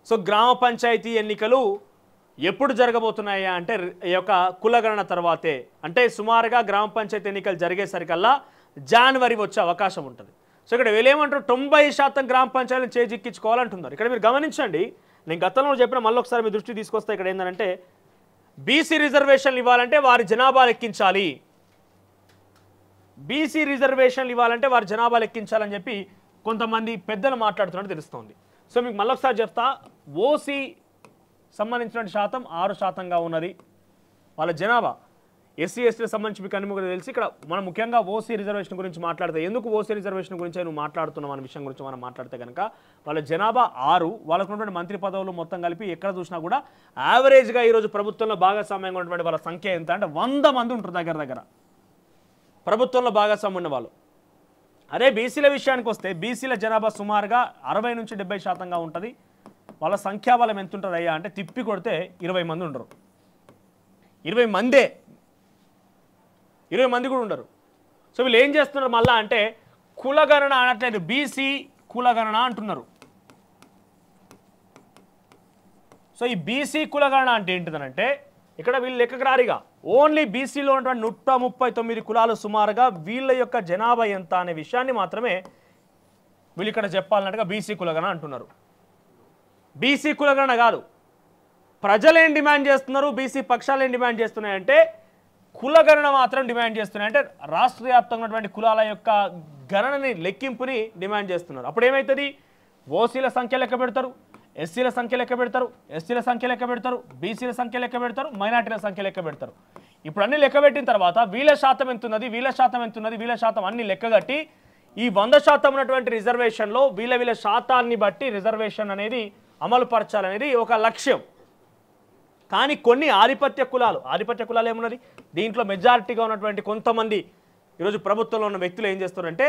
So గ్రామ పంచాయతీ ఎన్నికలు ఎప్పుడు జరగబోతున్నాయా అంటే ఈ యొక్క కులగణన తర్వాతే, అంటే సుమారుగా గ్రామ పంచాయతీ ఎన్నికలు జరిగేసరికల్లా జనవరి వచ్చే అవకాశం ఉంటుంది. సో ఇక్కడ వీళ్ళేమంటారు 90% గ్రామ పంచాయతీలను చేజిక్కించుకోవాలంటున్నారు. ఇక్కడ మీరు గమనించండి, నేను గతంలో చెప్పిన మళ్ళీ ఒకసారి మీ దృష్టి తీసుకొస్తే ఇక్కడ ఏంటంటే బీసీ రిజర్వేషన్లు ఇవ్వాలంటే వారి జనాభా లెక్కించాలి, బీసీ రిజర్వేషన్లు ఇవ్వాలంటే వారి జనాభా లెక్కించాలని చెప్పి కొంతమంది పెద్దలు మాట్లాడుతున్నట్టు తెలుస్తోంది. సో మీకు మళ్ళొకసారి చెప్తా, ఓసీ సంబంధించిన శాతం 6%గా ఉన్నది వాళ్ళ జనాభా. ఎస్సీ ఎస్టీలకు సంబంధించి మీకు అన్ని కూడా తెలిసి ఇక్కడ మనం ముఖ్యంగా ఓసీ రిజర్వేషన్ గురించి మాట్లాడితే, ఎందుకు ఓసీ రిజర్వేషన్ గురించి నువ్వు మాట్లాడుతున్నాం అనే విషయం గురించి మనం మాట్లాడితే కనుక వాళ్ళ జనాభా 6, వాళ్ళకు ఉన్నటువంటి మంత్రి పదవులు మొత్తం కలిపి ఎక్కడ చూసినా కూడా యావరేజ్గా ఈరోజు ప్రభుత్వంలో భాగస్వామ్యంగా ఉన్నటువంటి వాళ్ళ సంఖ్య ఎంత అంటే 100 మంది ఉంటారు దగ్గర ప్రభుత్వంలో భాగస్వామ్యం ఉన్న వాళ్ళు. అదే బీసీల విషయానికి వస్తే బీసీల జనాభా సుమారుగా 60 నుంచి 70%గా ఉంటుంది. వాళ్ళ సంఖ్యాబలం ఎంత ఉంటుంది అయ్యా అంటే తిప్పి కొడితే 20 మంది ఉండరు, 20 మంది కూడా ఉండరు. సో వీళ్ళు ఏం చేస్తున్నారు మళ్ళా అంటే కులగణన అనట్లేదు, బీసీ కులగణన అంటున్నారు. సో ఈ బీసీ కులగణన అంటే ఏంటిదనంటే ఇక్కడ వీళ్ళు లెక్కరారిగా ఓన్లీ బీసీలో ఉన్నటువంటి 139 కులాలు సుమారుగా వీళ్ళ యొక్క జనాభా ఎంత అనే విషయాన్ని మాత్రమే వీళ్ళు ఇక్కడ చెప్పాలన్నట్టుగా బీసీ కులగణన అంటున్నారు. బీసీ కులగణన కాదు, ప్రజలు ఏం డిమాండ్ చేస్తున్నారు, బీసీ పక్షాలు ఏం డిమాండ్ చేస్తున్నాయంటే కులగణన మాత్రం డిమాండ్ చేస్తున్నాయి. అంటే రాష్ట్ర వ్యాప్తంగా ఉన్నటువంటి కులాల యొక్క గణనని లెక్కింపుని డిమాండ్ చేస్తున్నారు. అప్పుడు ఏమవుతుంది, ఓసీల సంఖ్య లెక్క పెడతారు, ఎస్సీల సంఖ్య లెక్క పెడతారు, ఎస్టీల సంఖ్య లెక్క పెడతారు, బీసీల సంఖ్య లెక్క పెడతారు, మైనార్టీల సంఖ్య లెక్క పెడతారు. ఇప్పుడు అన్ని లెక్క పెట్టిన తర్వాత వీళ్ళ శాతం ఎంతున్నది, వీళ్ళ శాతం అన్ని లెక్కగట్టి ఈ 100% ఉన్నటువంటి రిజర్వేషన్లో వీళ్ళ శాతాన్ని బట్టి రిజర్వేషన్ అనేది అమలు పరచాలనేది ఒక లక్ష్యం. కానీ కొన్ని ఆధిపత్య కులాలు ఏమున్నది, దీంట్లో మెజారిటీగా ఉన్నటువంటి కొంతమంది ఈరోజు ప్రభుత్వంలో ఉన్న వ్యక్తులు ఏం చేస్తున్నారంటే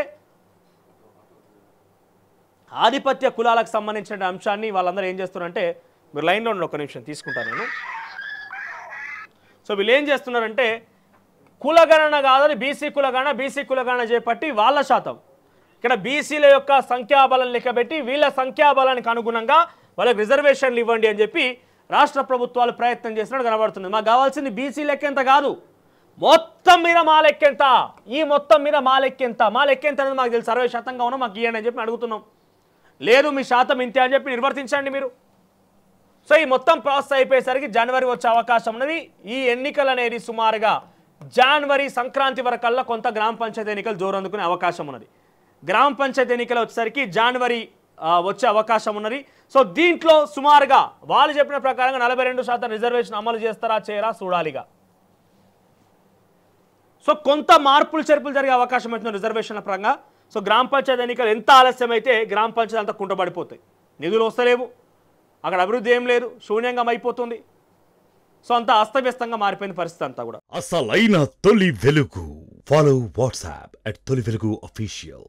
ఆధిపత్య కులాలకు సంబంధించిన అంశాన్ని వాళ్ళందరూ ఏం చేస్తున్నారంటే, మీరు లైన్లో ఉన్న ఒక నిమిషం తీసుకుంటాను నేను. సో వీళ్ళు ఏం చేస్తున్నారంటే కులగణన కాదని బీసీ కులగణన చేపట్టి వాళ్ళ శాతం, ఇక్కడ బీసీల యొక్క సంఖ్యాబలం లెక్కబెట్టి వీళ్ళ సంఖ్యాబలానికి అనుగుణంగా వాళ్ళకి రిజర్వేషన్లు ఇవ్వండి అని చెప్పి రాష్ట్ర ప్రభుత్వాలు ప్రయత్నం చేసినట్టు కనబడుతుంది. మాకు కావాల్సింది బీసీ లెక్కెంత కాదు, మొత్తం మీద మా లెక్కెంత, ఈ మొత్తం మీద మా లెక్కెంత అనేది మాకు తెలుసు, 60%గా ఉన్నా మాకు ఇవ్వండి అని చెప్పి అడుగుతున్నాం. లేదు మీ శాతం ఇంతే అని చెప్పి నిర్వర్తించండి మీరు. సో ఈ మొత్తం ప్రాసెస్ అయిపోయేసరికి జనవరి వచ్చే అవకాశం ఉన్నది. ఈ ఎన్నికలు అనేది సుమారుగా జనవరి సంక్రాంతి వరకల్లా కొంత గ్రామ పంచాయతీ ఎన్నికలు జోరందుకునే అవకాశం ఉన్నది. గ్రామ పంచాయతీ ఎన్నికలు వచ్చేసరికి జనవరి వచ్చే అవకాశం ఉన్నది. సో దీంట్లో సుమారుగా వాళ్ళు చెప్పిన ప్రకారంగా 42% రిజర్వేషన్ అమలు చేస్తారా చేయరా చూడాలిగా. సో కొంత మార్పులు చేర్పులు జరిగే అవకాశం అవుతుంది రిజర్వేషన్ల పరంగా. సో గ్రామ పంచాయతీ ఎన్నికలు ఎంత ఆలస్యం అయితే గ్రామ పంచాయతీ అంతా కుంటబడిపోతాయి, నిధులు వస్తలేవు, అక్కడ అభివృద్ధి ఏం లేదు, శూన్యంగా అయిపోతుంది. సో అంతా అస్తవ్యస్తంగా మారిపోయిన పరిస్థితి అంతా కూడా. అసలైన తొలి వెలుగు. ఫాలో వాట్సాప్ @తొలి వెలుగు official.